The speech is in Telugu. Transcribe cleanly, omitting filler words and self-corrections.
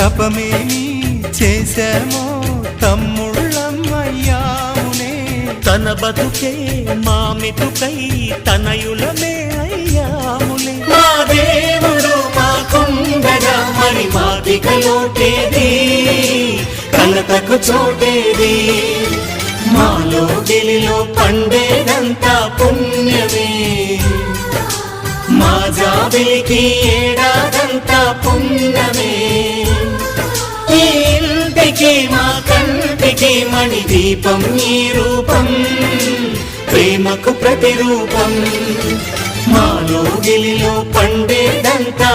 తపమేమి చేశామో తమ్ముళ్ళమయ్యామునే. తన బతుకే మా మెతుకై తనయులమే అయ్యాములే. మా దేవుడు మాకుండగా మరి మాదిక లోటేది, కలతకు చోటేది. మాలో గిలిలో పండేదంతా పుణ్యమే, మా జాబిలికి ఏడాదంతా పుణ్యమే. ఈ ఇంటికి మా కంటికి మణి దీపం ఈ రూపం, ప్రేమకు ప్రతిరూపం. మాలో గిలిలో పండేదంతా